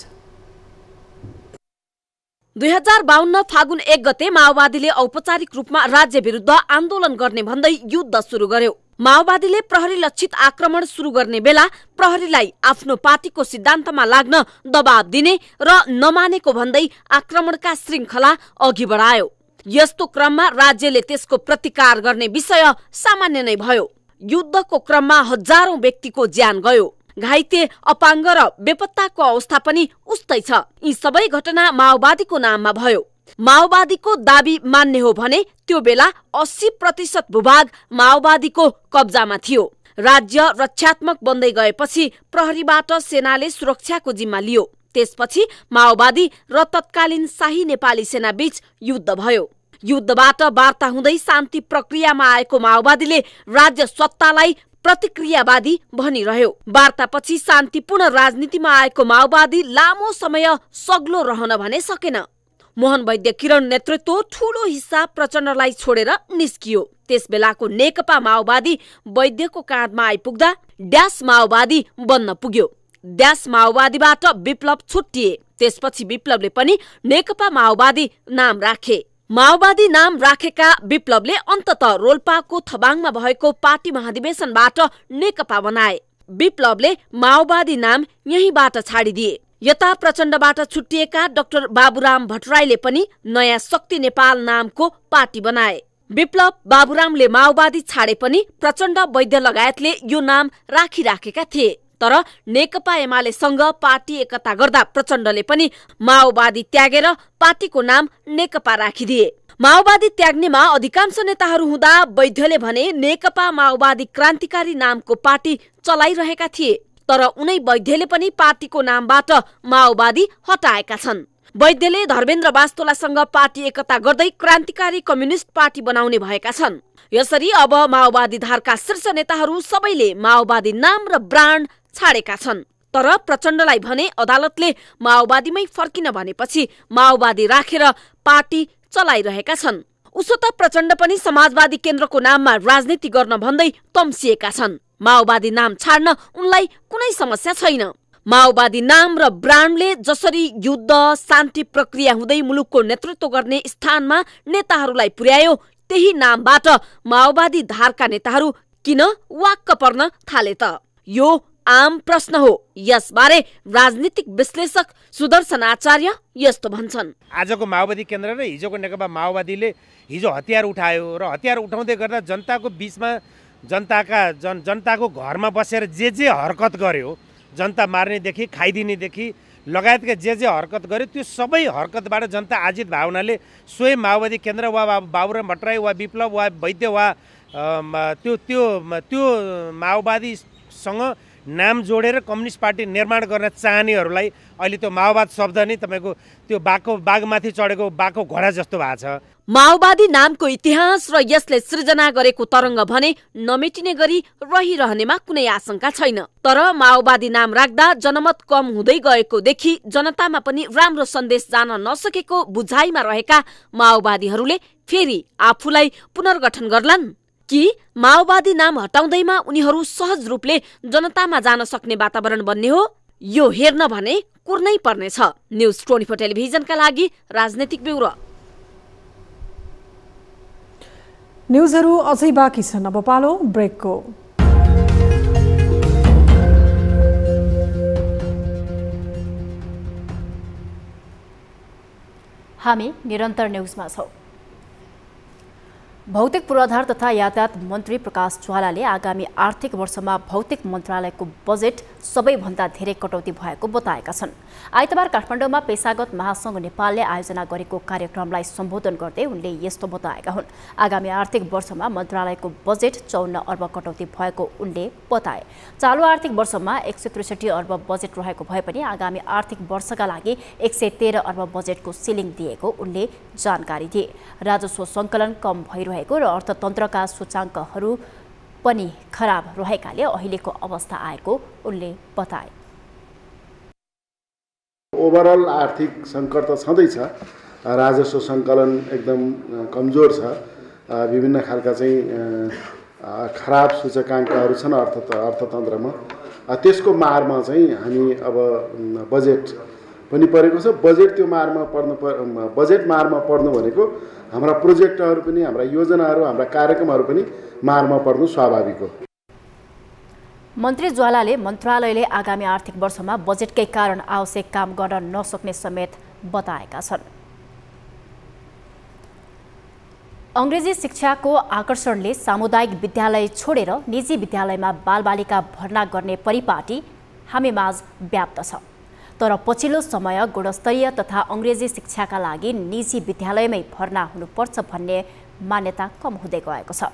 2052 फागुन 1 गते माओवादीले औपचारिक रूपमा राज्य विरुद्ध आन्दोलन गर्ने भन्दै युद्ध सुरु गर्यो। माओवादीले प्रहरी लक्षित आक्रमण सुरु गर्ने बेला प्रहरीलाई आफ्नो पार्टीको सिद्धान्तमा लाग्न दबाब दिने र नमानेको भन्दै आक्रमणका श्रृङ्खला अघि बढायो। यस्तो क्रममा राज्यले त्यसको प्रतिकार गर्ने विषय सामान्य नै भयो। युद्धको क्रममा हजारौं व्यक्तिको ज्यान गयो। घाइते, अपाङ्ग र बेपत्ताको अवस्था पनि उस्तै छ। यी सबै घटना माओवादीको नाममा भयो। माओवादीको दाबी मान्ने हो भने त्यो बेला 80% भूभाग माओवादीको कब्जामा थियो। राज्य रक्षात्मक बन्दै गएपछि प्रहरीबाट सेनाले सुरक्षाको जिम्मा लियो। त्यसपछि माओवादी र तत्कालीन शाही नेपाली सेना बीच युद्ध भयो। युद्धबाट वार्ता हुँदै शान्ति प्रक्रियामा आएको माओवादीले राज्य सत्तालाई प्रतिक्रियावादी भनिरह्यो। वार्तापछि शान्तिपूर्ण राजनीतिमा आएको माओवादी लामो समय सग्लो रहन भने सकेन। मोहन वैद्य किरण नेतृत्व ठूलो हिस्सा प्रचण्डलाई छोडेर निस्कियो। त्यसबेलाको नेकपा माओवादी वैद्यको काँधमा आइपुग्दा ड्यास माओवादी बन्न पुग्यो। ड्यास माओवादीबाट विप्लव छुट्टिए। त्यसपछि विप्लवले पनि नेकपा माओवादी नाम राखे। माओवादी नाम राखेका विप्लवले अन्ततः रोल्पाको थबाङमा भएको पार्टी महाधिवेशनबाट नेकपा बनाए। विप्लवले माओवादी नाम यहीँबाट छाडिदिए। यता प्रचण्डबाट छुट्टिएका डाक्टर बाबुराम भट्टराईले पनि नयाँ शक्ति नेपाल नामको पार्टी बनाए। विप्लव बाबुरामले माओवादी छाडे पनि प्रचण्ड वैद्य लगायतले यो नाम राखिराखेका थिए। तर नेकपा एमालेसँग पार्टी एकता गर्दा प्रचण्डले पनि माओवादी त्यागेर पार्टीको नाम नेकपा राखिदिए। माओवादी त्याग्नेमा अधिकांश नेताहरू हुँदा वैद्यले भने नेकपा माओवादी क्रान्तिकारी नामको पार्टी चलाइरहेका थिए। तर उनै वैद्यले पनि पार्टीको नामबाट माओवादी हटाएका छन्। वैद्यले धर्मेन्द्र वास्तोलासँग पार्टी एकता गर्दै क्रान्तिकारी कम्युनिस्ट पार्टी बनाउने भएका छन्। यसरी अब माओवादी धारका शीर्ष नेताहरू सबैले माओवादी नाम र ब्रान्ड छाडेका छन्। तर प्रचण्डलाई भने अदालतले माओवादीमै फर्किन भनेपछि माओवादी राखेर पार्टी चलाइरहेका छन्। उसो त प्रचण्ड पनि समाजवादी केन्द्रको नाममा राजनीति गर्न भन्दै तम्सिएका छन्। माओवादी नाम छाड्न उनलाई कुनै समस्या छैन। माओवादी नाम र ब्रान्डले जसरी युद्ध शान्ति प्रक्रिया हुँदै मुलुकको नेतृत्व गर्ने स्थानमा नेताहरूलाई पुर्यायो, त्यही नामबाट माओवादी धारका नेताहरू किन वाक्क पर्न थाले त? यो आम प्रश्न हो। यसबारे राजनीतिक विश्लेषक सुदर्शन आचार्य यस्तो भन्छन्। आजको माओवादी केन्द्र र हिजोको नेकपा माओवादीले हिजो हतियार उठायो र हतियार उठाउँदै गर्दा जनताको बीचमा जनताको घरमा बसेर जे हरकत गर्यो, जनता मार्नेदेखि खाइदिनेदेखि लगायतका जे हरकत गर्यो, त्यो सबै हरकतबाट जनता आजित भावनाले स्वयं माओवादी केन्द्र वा बाबुराम भट्टराई वा विप्लव वा वैद्य वा त्यो माओवादीसँग नाम जोडेर कम्युनिस्ट पार्टी निर्माण गर्न चाहनेहरूलाई अहिले त्यो माओवाद शब्द नै तपाईँको त्यो बाघमाथि चढेको बाघको घोडा जस्तो भएको छ। माओवादी नामको इतिहास र यसले सृजना गरेको तरङ्ग भने नमेटिने गरी रहिरहनेमा कुनै आशंका छैन। तर माओवादी नाम राख्दा जनमत कम हुँदै गएको देखि जनतामा पनि राम्रो सन्देश जान नसकेको बुझाइमा रहेका माओवादीहरूले फेरि आफूलाई पुनर्गठन गर्लान् कि माओवादी नाम हटाउँदैमा उनीहरू सहज रूपले जनतामा जान सक्ने वातावरण बन्ने हो? यो हेर्न भने कुर्नै पर्नेछ। न्युज 24 टेलिभिजनका लागि राजनीतिक ब्युरो। न्युजहरू अझै बाँकी छन्, अब पालो ब्रेकको। हामी निरन्तर न्युजमा छौं। भौतिक पूर्वाधार तथा यातायात मन्त्री प्रकाश ज्वालाले आगामी आर्थिक वर्षमा भौतिक मन्त्रालयको बजेट सबैभन्दा धेरै कटौती भएको बताएका छन्। आइतबार काठमाडौँमा पेशागत महासंघ नेपालले आयोजना गरेको कार्यक्रमलाई सम्बोधन गर्दै उनले यस्तो बताएका हुन्। आगामी आर्थिक वर्षमा मन्त्रालयको बजेट 54 अर्ब कटौती भएको उनले बताए। चालु आर्थिक वर्षमा 163 अर्ब बजेट रहेको भए पनि आगामी आर्थिक वर्षका लागि 113 अर्ब बजेटको सिलिङ दिएको उनले जानकारी दिए। राजस्व सङ्कलन कम भइरहेको र अर्थतन्त्रका सूचाङ्कहरू पनि खराब रहेकाले अहिलेको अवस्था आएको उनले बताए। ओभरअल आर्थिक सङ्कट त छँदैछ, राजस्व सङ्कलन एकदम कमजोर छ, विभिन्न खालका चाहिँ खराब सूचकाङ्कहरू छन् अर्थतन्त्रमा। त्यसको मारमा चाहिँ हामी अब बजेट पनि परेको छ। बजेट मारमा पर्नु भनेको हाम्रा प्रोजेक्टहरू पनि, हाम्रा योजनाहरू, हाम्रा कार्यक्रमहरू पनि मारमा पर्नु स्वाभाविक हो। मन्त्री ज्वालाले मन्त्रालयले आगामी आर्थिक वर्षमा बजेटकै कारण आवश्यक काम गर्न नसक्ने समेत बताएका छन्। अंग्रेजी शिक्षाको आकर्षणले सामुदायिक विद्यालय छोडेर निजी विद्यालयमा बालबालिका भर्ना गर्ने परिपाटी हामीमाझ व्याप्त छ। तर पछिल्लो समय गुणस्तरीय तथा अंग्रेजी शिक्षाका लागि निजी विद्यालयमै भर्ना हुनुपर्छ भन्ने मान्यता कम हुँदै गएको छ।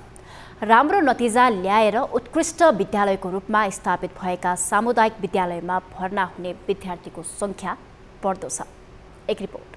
राम्रो नतिजा ल्याएर उत्कृष्ट विद्यालयको रूपमा स्थापित भएका सामुदायिक विद्यालयमा भर्ना हुने विद्यार्थीको संख्या बढ्दो छ। एक रिपोर्ट।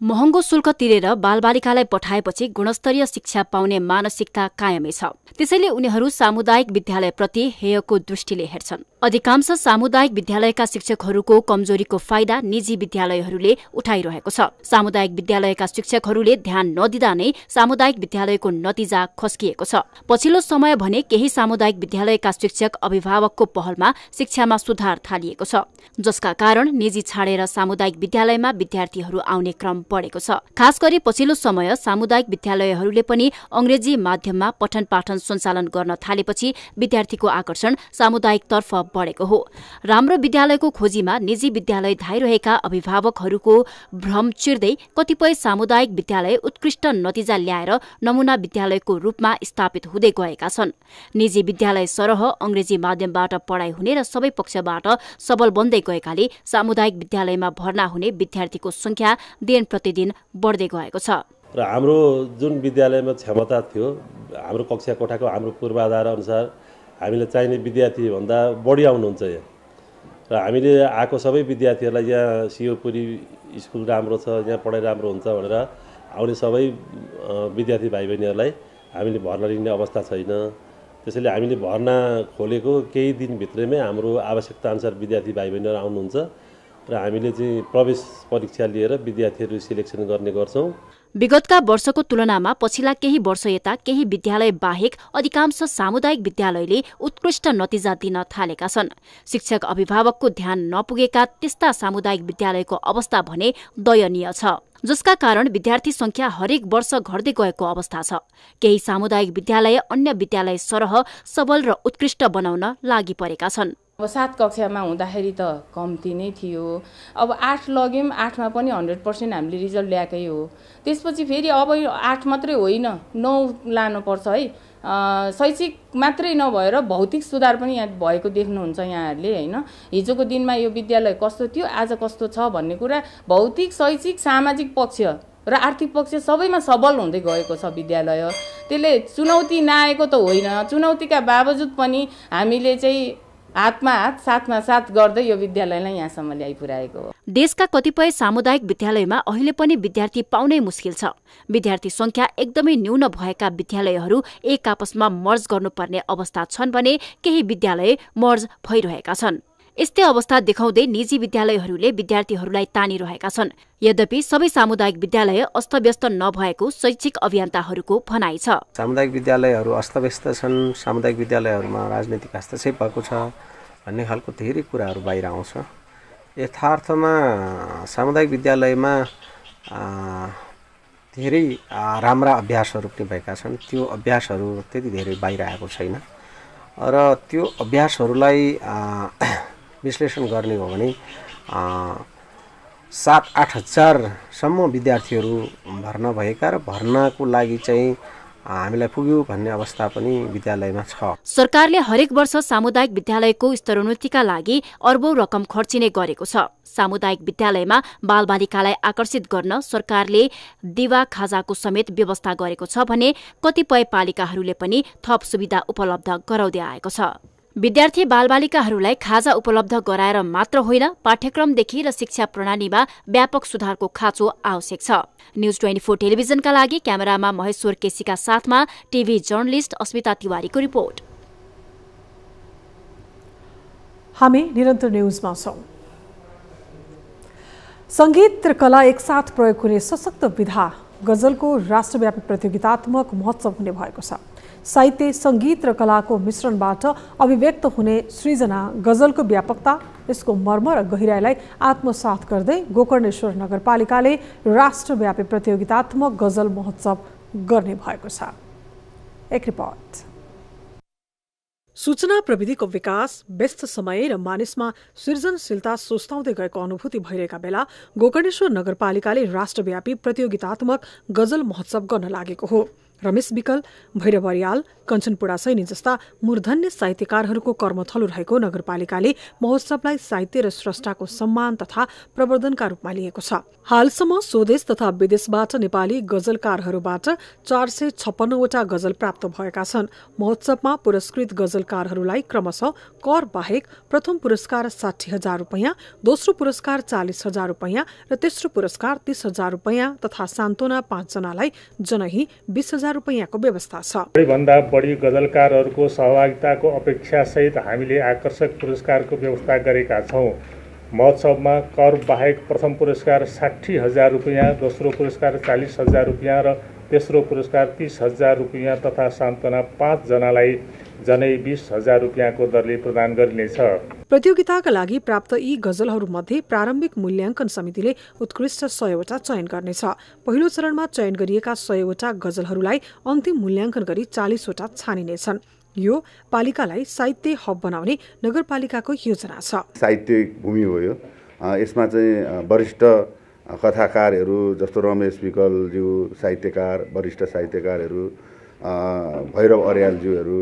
महँगो शुल्क तिरेर बालबालिकालाई पठाएपछि गुणस्तरीय शिक्षा पाउने मानसिकता कायमै छ। त्यसैले उनीहरू सामुदायिक विद्यालयप्रति हेयको दृष्टिले हेर्छन्। अधिकांश सामुदायिक विद्यालयका शिक्षकहरूको कमजोरीको फाइदा निजी विद्यालयहरूले उठाइरहेको छ। सामुदायिक विद्यालयका शिक्षकहरूले ध्यान नदिँदा नै सामुदायिक विद्यालयको नतिजा खस्किएको छ। पछिल्लो समय भने केही सामुदायिक विद्यालयका शिक्षक अभिभावकको पहलमा शिक्षामा सुधार थालिएको छ, जसका कारण निजी छाडेर सामुदायिक विद्यालयमा विद्यार्थीहरू आउने क्रम बढेको छ। खास गरी पछिल्लो समय सामुदायिक विद्यालयहरूले पनि अंग्रेजी माध्यममा पठन पाठन सञ्चालन गर्न थालेपछि विद्यार्थीको आकर्षण सामुदायिकतर्फ बढेको हो। राम्रो विद्यालयको खोजीमा निजी विद्यालय धाइरहेका अभिभावकहरूको भ्रम चिर्दै कतिपय सामुदायिक विद्यालय उत्कृष्ट नतिजा ल्याएर नमुना विद्यालयको रूपमा स्थापित हुँदै गएका छन्। निजी विद्यालय सरह अंग्रेजी माध्यमबाट पढाइ हुने र सबै पक्षबाट सबल बन्दै गएकाले सामुदायिक विद्यालयमा भर्ना हुने विद्यार्थीको संख्या दिन प्रतिदिन बढ्दै गएको छ। र हाम्रो जुन विद्यालयमा क्षमता थियो, हाम्रो कक्षा कोठाको हाम्रो पूर्वाधार अनुसार हामीले चाहिने विद्यार्थी भन्दा बढी आउनुहुन्छ यहाँ। र हामीले आएको सबै विद्यार्थीहरूलाई यहाँ शिवपुरी स्कुल राम्रो छ, यहाँ पढाइ राम्रो हुन्छ भनेर आउने सबै विद्यार्थी भाइ बहिनीहरूलाई हामीले भर्ना लिने अवस्था छैन। त्यसैले हामीले भर्ना खोलेको केही दिनभित्रैमै हाम्रो आवश्यकता अनुसार विद्यार्थी भाइ बहिनीहरू आउनुहुन्छ र हामीले चाहिँ प्रवेश परीक्षा लिएर विद्यार्थीहरू सिलेक्सन गर्ने गर्छौँ। विगतका वर्षको तुलनामा पछिल्ला केही वर्ष यता केही विद्यालय बाहेक अधिकांश सामुदायिक विद्यालयले उत्कृष्ट नतिजा दिन थालेका छन्। शिक्षक अभिभावकको ध्यान नपुगेका त्यस्ता सामुदायिक विद्यालयको अवस्था भने दयनीय छ, जसका कारण विद्यार्थी संख्या हरेक वर्ष घट्दै गएको अवस्था छ। केही सामुदायिक विद्यालय अन्य विद्यालय सरह सबल र उत्कृष्ट बनाउन लागि परेका छन्। अब 7 कक्षामा हुँदाखेरि त कम्ती नै थियो। अब 8 लग्यौँ, 8मा पनि 100% हामीले रिजल्ट ल्याएकै हो। त्यसपछि फेरि अब 8 मात्रै होइन 9 लानुपर्छ है। शैक्षिक मात्रै नभएर भौतिक सुधार पनि यहाँ भएको देख्नुहुन्छ यहाँहरूले होइन। हिजोको दिनमा यो विद्यालय कस्तो थियो, आज कस्तो छ भन्ने कुरा भौतिक, शैक्षिक, सामाजिक पक्ष र आर्थिक पक्ष सबैमा सबल हुँदै गएको छ विद्यालय। त्यसले चुनौती नआएको त होइन, चुनौतीका बावजुद पनि हामीले चाहिँ हातमा हात साथमा साथ गर्दै यो विद्यालयलाई यहाँसम्म ल्याइपुर्याएको हो। देशका कतिपय सामुदायिक विद्यालयमा अहिले पनि विद्यार्थी पाउनै मुस्किल छ। विद्यार्थी संख्या एकदमै न्यून भएका विद्यालयहरू एक आपसमा मर्ज गर्नुपर्ने अवस्था छन् भने केही विद्यालय मर्ज भइरहेका छन्। यस्तै अवस्था देखाउँदै निजी विद्यालयहरूले विद्यार्थीहरूलाई तानिरहेका छन्। यद्यपि सबै सामुदायिक विद्यालय अस्तव्यस्त नभएको शैक्षिक अभियन्ताहरूको भनाइ छ। सामुदायिक विद्यालयहरू अस्तव्यस्त छन्, सामुदायिक विद्यालयहरूमा राजनीतिक हस्तक्षेप भएको छ भन्ने खालको धेरै कुराहरू बाहिर आउँछ। यथार्थमा सामुदायिक विद्यालयमा धेरै राम्रा अभ्यासहरू पनि भएका छन्। त्यो अभ्यासहरू त्यति धेरै बाहिर आएको छैन र त्यो अभ्यासहरूलाई विश्लेषण गर्ने हो भने 7-8 हजारसम्म विद्यार्थीहरू भर्ना भएका र भर्नाको लागि चाहिँ हामीलाई पुग्यो भन्ने अवस्था पनि विद्यालयमा छ। सरकारले हरेक वर्ष सामुदायिक विद्यालयको स्तरोन्नतिका लागि अर्बौं रकम खर्चिने गरेको छ। सामुदायिक विद्यालयमा बालबालिकालाई आकर्षित गर्न सरकारले दिवा खाजाको समेत व्यवस्था गरेको छ भने कतिपय पालिकाहरूले पनि थप सुविधा उपलब्ध गराउँदै आएको छ। विद्यार्थी बालबालिकाहरूलाई खाजा उपलब्ध गराएर मात्र होइन, पाठ्यक्रमदेखि र शिक्षा प्रणालीमा व्यापक सुधारको खाँचो आवश्यक छ। न्यूज 24 टेलिभिजनका लागि क्यामेरामा महेश्वर केसीका साथमा टिभी जर्नलिस्ट अस्मिता तिवारीको रिपोर्ट। हामी निरन्तर न्यूजमा छौं। संगीत र कला एकसाथ प्रयोग हुने सशक्त विधा गजलको राष्ट्रव्यापी प्रतियोगितात्मक महोत्सव हुने भएको छ। साहित्य, संगीत र कलाको मिश्रणबाट अभिव्यक्त हुने सृजना गजलको व्यापकता, यसको मर्म र गहिराईलाई आत्मसात गर्दै गोकर्णेश्वर नगरपालिकाले राष्ट्रव्यापी प्रतियोगितात्मक गजल महोत्सव गर्ने भएको छ। एक रिपोर्ट। सूचना प्रविधिको विकास, व्यस्त समय र मानिसमा सृजनशीलता सुस्ताउँदै गएको अनुभूति भइरहेका बेला गोकर्णेश्वर नगरपालिकाले राष्ट्रव्यापी प्रतियोगितात्मक गजल महोत्सव गर्न लागेको हो। रमेश विकल, भैरव अर्याल, कञ्चनपुरा सैनी जस्ता मूर्धन्य साहित्यकारहरूको कर्मथलो रहेको नगरपालिकाले महोत्सवलाई साहित्य र स्रष्टाको सम्मान तथा प्रवर्धनका रूपमा लिएको छ। हालसम्म स्वदेश तथा विदेशबाट नेपाली गजलकारहरूबाट 456वटा गजल प्राप्त भएका छन्। महोत्सवमा पुरस्कृत गजलकारहरूलाई क्रमशः कर बाहेक प्रथम पुरस्कार 60,000 रुपैयाँ, दोस्रो पुरस्कार 40,000 रुपैयाँ र तेस्रो पुरस्कार 30,000 रुपैयाँ तथा सान्त्वना 5 जनालाई जनही 20,000 रुपैयाँको व्यवस्था छ। बढीभन्दा बढी गजलकारहरूको सहभागिताको अपेक्षासहित हामीले आकर्षक पुरस्कारको व्यवस्था गरेका छौँ। महोत्सवमा कर बाहेक प्रथम पुरस्कार 60,000 रुपैयाँ, दोस्रो पुरस्कार 40,000 रुपैयाँ र तेस्रो पुरस्कार 30,000 रुपैयाँ तथा सान्त्वना 5 जनालाई जनै 20,000 रुपैयाँको दरले प्रदान गरिनेछ। प्रतियोगिताका लागि प्राप्त यी गजलहरूमध्ये प्रारम्भिक मूल्याङ्कन समितिले उत्कृष्ट 100वटा चयन गर्नेछ। पहिलो चरणमा चयन गरिएका 100वटा गजलहरूलाई अन्तिम मूल्याङ्कन गरी 40वटा छानिनेछन्। यो पालिकालाई साहित्य हब बनाउने नगरपालिकाको योजना छ। साहित्यिक भूमि हो यो। यसमा चाहिँ वरिष्ठ कथाकारहरू जस्तो रमेश विकलज्यू साहित्यकार, वरिष्ठ साहित्यकारहरू, भैरव अर्यालज्यूहरू,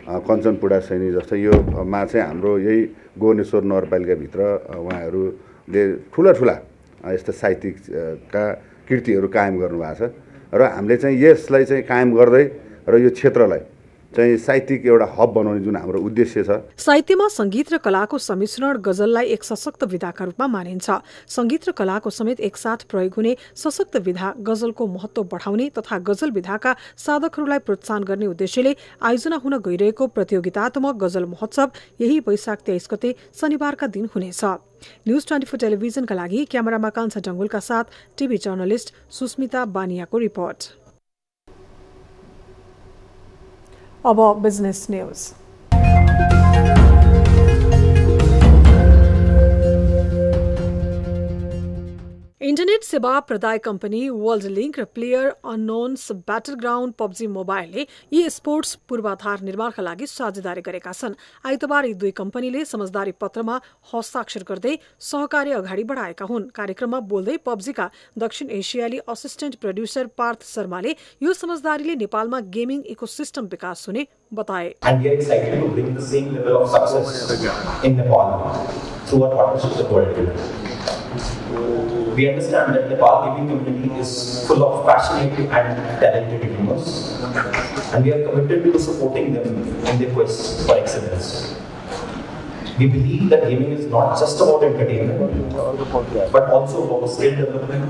कञ्चनपुरा सैनी जस्तो योमा चाहिँ हाम्रो यही गोकर्णेश्वर नगरपालिकाभित्र उहाँहरूले ठुला यस्ता साहित्यिकका कृतिहरू कायम गर्नुभएको छ र हामीले चाहिँ यसलाई चाहिँ कायम गर्दै र यो क्षेत्रलाई चाहिँ साहित्यिक एउटा हब बनाउने जुन हाम्रो उद्देश्य छ। साहित्यमा संगीत र कलाको सम्मिश्रण गजललाई एक सशक्त विधाका रूपमा मानिन्छ। संगीत र कलाको समेत एकसाथ प्रयोग हुने सशक्त विधा गजलको महत्त्व बढाउने तथा गजल विधाका साधकहरूलाई प्रोत्साहन गर्ने उद्देश्यले आयोजना हुन गइरहेको प्रतियोगितात्मक गजल महोत्सव यही वैशाख 23 गते शनिबारका दिन हुनेछ। न्यूज 24 टेलिभिजनका लागि क्यामेरामा कान्छा डङ्गुलका साथ टिभी जर्नलिस्ट सुस्मिता बानियाको रिपोर्ट। अब बिजनेस न्यूज। इन्टरनेट सेवा प्रदाय कम्पनी वर्ल्ड लिङ्क र प्लेयर अननोन्स ब्याटलग्राउन्ड पब्जी मोबाइलले यी स्पोर्ट्स पूर्वाधार निर्माणका लागि साझेदारी गरेका छन्। आइतबार यी दुई कम्पनीले समझदारी पत्रमा हस्ताक्षर गर्दै सहकार्य अगाडि बढाएका हुन्। कार्यक्रममा बोल्दै पब्जीका दक्षिण एसियाली असिस्टेन्ट प्रोड्युसर पार्थ शर्माले यो समझदारीले नेपालमा गेमिङ इकोसिस्टम विकास हुने बताए। We understand that the Nepal gaming community is full of passionate and talented gamers, and we are committed to supporting them in their quest for excellence. We believe that gaming is not just about entertainment, but also about skill development,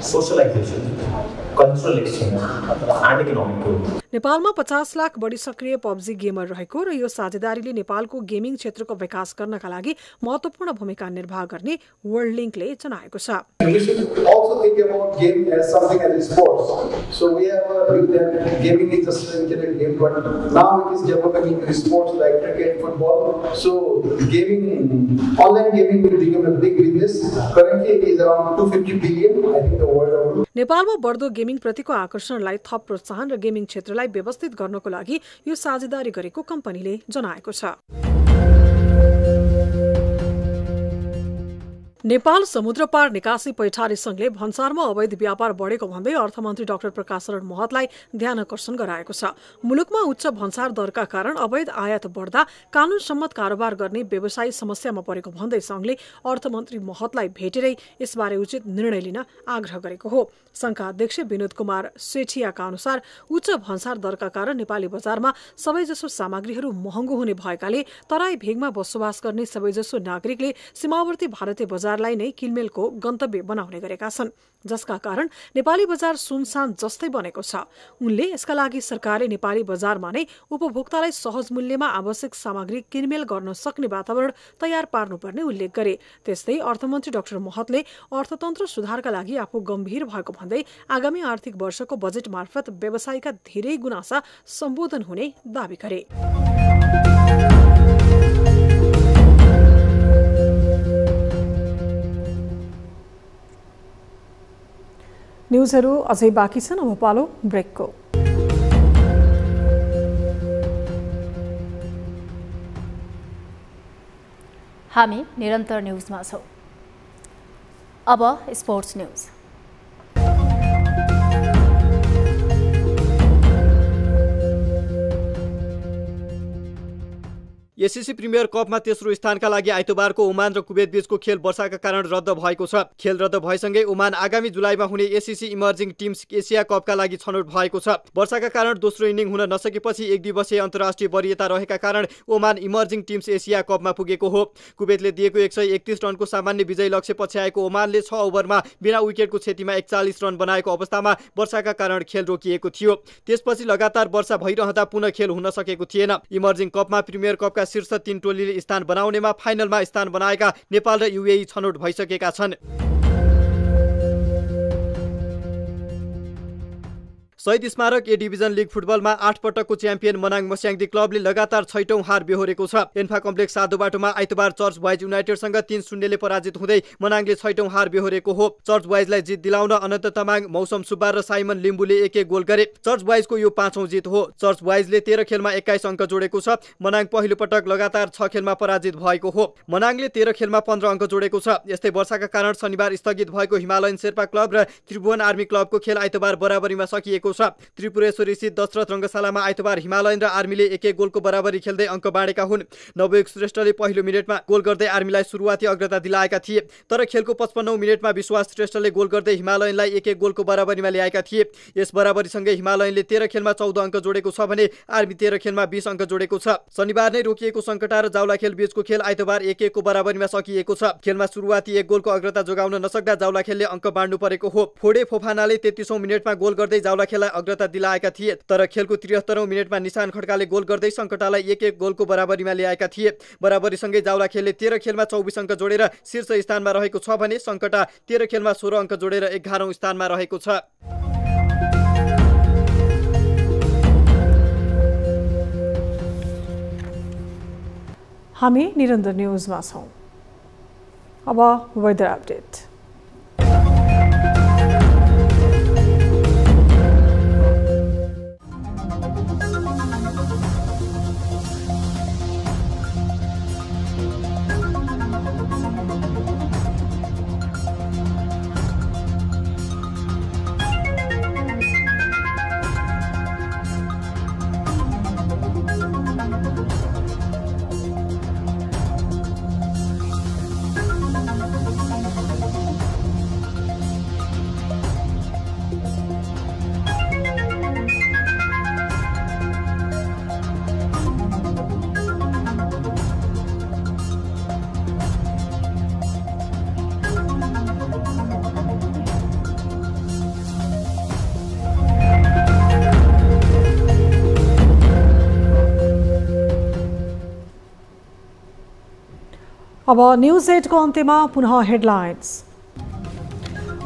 socialization, cultural exchange, and economic growth. नेपालमा 50 लाख बढी सक्रिय PUBG gamer रहेको र यो साझेदारीले नेपालको gaming क्षेत्रको विकास गर्नका लागि महत्त्वपूर्ण भूमिका निर्वाह गर्ने वर्ल्ड लिङ्कले जनाएको छ। We should also think about game as something as a sport. So we have a view that gaming is just an internet game, but now it is developing into sports like cricket, football. So gaming, online gaming will become a big business. Currently it is around 250 billion, I think, the world over. नेपालमा बढ्दो gaming प्रतिको आकर्षणलाई थप प्रोत्साहन र gaming क्षेत्रलाई व्यवस्थित गर्नको लागि यो साझेदारी गरेको कम्पनीले जनाएको छ। नेपाल समुद्रपार निकासी पैठारी संघले भन्सारमा अवैध व्यापार बढेको भन्दै अर्थमन्त्री डाक्टर प्रकाश शरण महतलाई ध्यान आकर्षण गराएको छ। मुलुकमा उच्च भन्सार दरका कारण अवैध आयात बढ्दा कानून सम्मत कारोबार गर्ने व्यवसायी समस्यामा परेको भन्दै संघले अर्थमन्त्री महतलाई भेटेरै यसबारे उचित निर्णय लिन आग्रह गरेको हो। संघका अध्यक्ष विनोद कुमार सेठियाका अनुसार उच्च भन्सार दरका कारण नेपाली बजारमा सबैजसो सामग्रीहरू महँगो हुने भएकाले तराई भेगमा बसोबास गर्ने सबैजसो नागरिकले सीमावर्ती भारतीय बजारलाई नै किनमेलको गन्तव्य बनाउने गरेका छन्, जसका कारण नेपाली बजार सुनसान जस्तै बनेको छ। उनले यसका लागि सरकारले नेपाली बजारमा नै उपभोक्तालाई सहज मूल्यमा आवश्यक सामग्री किनमेल गर्न सक्ने वातावरण तयार पार्नुपर्ने उल्लेख गरे। त्यस्तै अर्थमन्त्री डाक्टर महतले अर्थतन्त्र सुधारका लागि आफू गम्भीर भएको भन्दै आगामी आर्थिक वर्षको बजेट मार्फत व्यवसायका धेरै गुनासा सम्बोधन हुने दावी गरे। न्युजहरू अझै बाँकी छन्, अब पालो ब्रेकको। हामी निरन्तर न्युजमा छौं। अब स्पोर्ट्स न्युज। एससीसी प्रिमियर कपमा तेस्रो स्थानका लागि आइतबारको ओमान र कुवेत बीचको खेल वर्षाका कारण रद्द भएको छ। खेल रद्द भएसँगै ओमान आगामी जुलाईमा हुने एससीसी इमर्जिङ टिम्स एसिया कपका लागि छनौट भएको छ। वर्षाका कारण दोस्रो इनिङ हुन नसकेपछि एक दिवसीय अन्तर्राष्ट्रिय वरीयता रहेका कारण ओमान इमर्जिङ टिम्स एसिया कपमा पुगेको हो। कुवेतले दिएको 131 रनको सामान्य विजयी लक्ष्य पछ्याएको ओमानले 6 ओभरमा बिना विकेटको क्षतिमा 41 रन बनाएको अवस्थामा वर्षाका कारण खेल रोकिएको थियो। त्यसपछि लगातार वर्षा भइरहँदा पुनः खेल हुन सकेको थिएन। इमर्जिङ कपमा प्रिमियर कपका शीर्ष 3 टोलीले स्थान बनाउनेमा फाइनलमा स्थान बनाएका नेपाल र युएई छनौट भइसकेका छन्। शहीद स्मारक ए डिभिजन लिग फुटबलमा 8 पटकको च्याम्पियन मनाङ मस्याङदी क्लबले लगातार 6औं हार बेहोरेको छ। एन्फा कम्प्लेक्स साधो बाटोमा आइतबार चर्च बॉयज युनाइटेडसँग 3-0ले पराजित हुँदै मनाङले 6औं हार बेहोरेको हो। चर्च बॉयजलाई जित दिलाउन अनन्त तामाङ, मौसम सुब्बा र साइमन लिम्बुले एक गोल गरे। चर्च बॉयजको यो 5औं जित हो। चर्च बॉयजले 13 खेलमा 21 अङ्क जोडेको छ। मनाङ पहिलो पटक लगातार 6 खेलमा पराजित भएको हो। मनाङले 13 खेलमा 15 अङ्क जोडेको छ। यस्तै वर्षाका कारण शनिबार स्थगित भएको हिमालयन शेर्पा क्लब र त्रिभुवन आर्मी क्लबको खेल आइतबार बराबरीमा सकिएको छ। त्रिपुरेश्वरी स्थित दशरथ रङ्गशालामा आइतबार हिमालयन र आर्मीले 1-1 गोलको बराबरी खेल्दै अङ्क बाँडेका हुन्। नवयुग श्रेष्ठले पहिलो मिनेटमा गोल गर्दै आर्मीलाई सुरुवाती अग्रता दिलाएका थिए, तर खेलको 55औं मिनेटमा विश्वास श्रेष्ठले गोल गर्दै हिमालयनलाई 1-1 गोलको बराबरीमा ल्याएका थिए। यस बराबरीसँगै हिमालयनले 13 खेलमा 14 अङ्क जोडेको छ भने आर्मी 13 खेलमा 20 अङ्क जोडेको छ। शनिबार नै रोकिएको सङ्कटा र जाउलाखेल बीचको खेल आइतबार 1-1 को बराबरीमा सकिएको छ। खेलमा सुरुवाती 1 गोलको अग्रता जोगाउन नसक्दा जाउलाखेलले अङ्क बाँड्नु परेको हो। फोडे फोफानाले 33औं मिनेटमा गोल गर्दै जाउलाखेललाई अग्रता दिलाएका थिए, तर खेलको 73औं मिनेटमा निशान खड्काले गोल गर्दै सङ्कटालाई 1-1 गोलको बराबरीमा ल्याएका थिए। बराबरीसँगै जाउलाखेलले 13 खेलमा 24 अङ्क जोडेर शीर्ष स्थानमा रहेको छ भने सङ्कटा 13 खेलमा 16 अङ्क जोडेर 11औं स्थानमा रहेको छ। हामी निरन्तर न्युजमा छौं। अब वेदर अपडेट। अब न्यूज 8 को अन्त्यमा पुनः हेडलाइन्स।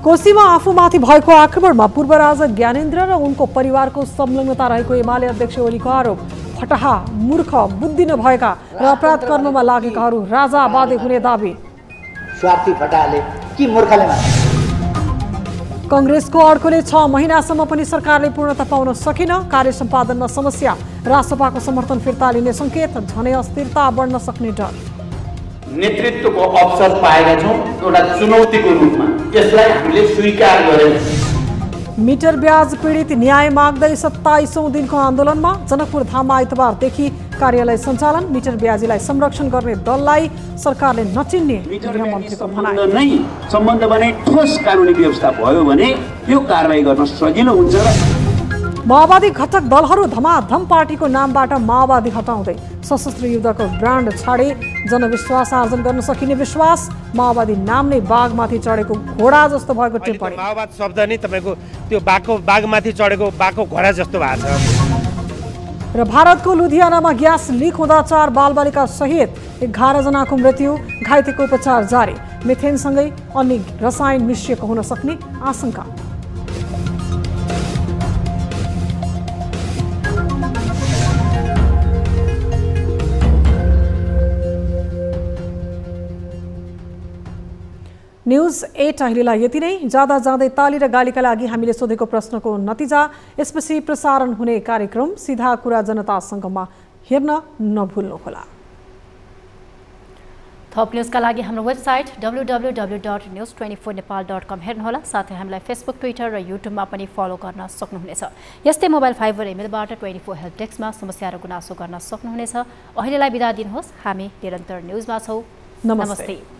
कोशीमा आफूमाथि भएको आक्रमणमा पूर्व राजा ज्ञानेन्द्र र उनको परिवारको संलग्नता रहेको एमाले अध्यक्ष ओलीको आरोप। फटाहा, मूर्ख, बुद्धि नभएका र अपराध कर्ममा लागेकाहरू राजा आबादे हुने दावी। स्वार्थी फटाहाले कि मूर्खले मान्छ। कांग्रेसको अड्कोले 6 महिनासम्म पनि सरकारले पूर्णता पाउन सकेन। कार्य सम्पादनमा समस्या। रासपाको समर्थन फिर्ता लिने संकेत। झनै अस्थिरता बढ्न सक्ने डर। नेतृत्वको अवसर पाएका छौँ एउटा चुनौतीको रूपमा। यसलाई हामीले स्वीकार गरेनौँ। मिटर ब्याज पीडित न्याय माग्दै 27औं दिनको आन्दोलनमा जनकपुर धाममा आइतबारदेखि कार्यालय सञ्चालन। मिटर ब्याजीलाई संरक्षण गर्ने दललाई सरकारले नचिन्ने गृहमन्त्रीको भनाइ। सम्बन्ध भने ठोस कानुनी व्यवस्था भयो भने यो कारबाही गर्न सजिलो हुन्छ। माओवादी घटक दलहरू धमाधम पार्टीको नामबाट माओवादी हटाउँदै सशस्त्र युद्धको ब्रान्ड छाडे जनविश्वास आर्जन गर्न सकिने विश्वास। माओवादी नाम नै बाघमाथि चढेको घोडा जस्तो भएको टिप्पणी। माओवाद शब्द नै तपाईको त्यो बाघमाथि चढेको बाघको घोडा जस्तो भएको छ। र भारतको लुधियानामा ग्यास लिक हुँदा 4 बालबालिका सहित 11 जनाको मृत्यु, घाइतेको उपचार जारी। मिथेनसँगै अन्य रसायन मिसिएको हुन सक्ने आशंका। न्यूज 8 अहिलेलाई यति नै। जाँदा जाँदै ताली र गालीका लागि हामीले सोधेको प्रश्नको नतिजा, यसपछि प्रसारण हुने कार्यक्रम सीधा कुरा जनतासँगमा हेर्न नभुल्नुहोला। थप न्युजका लागि हाम्रो वेबसाइट www.news24nepal.com हेर्नुहोला। साथै हामीलाई फेसबुक, ट्विटर र युट्युबमा पनि फलो गर्न सक्नुहुनेछ। यस्तै मोबाइल फाइबर इमेलबाट 24 हेल्प डेस्कमा समस्या र गुनासो गर्न सक्नुहुनेछ। अहिलेलाई बिदा दिनुहोस्। हामी निरन्तर न्युजमा छौँ। नमस्ते।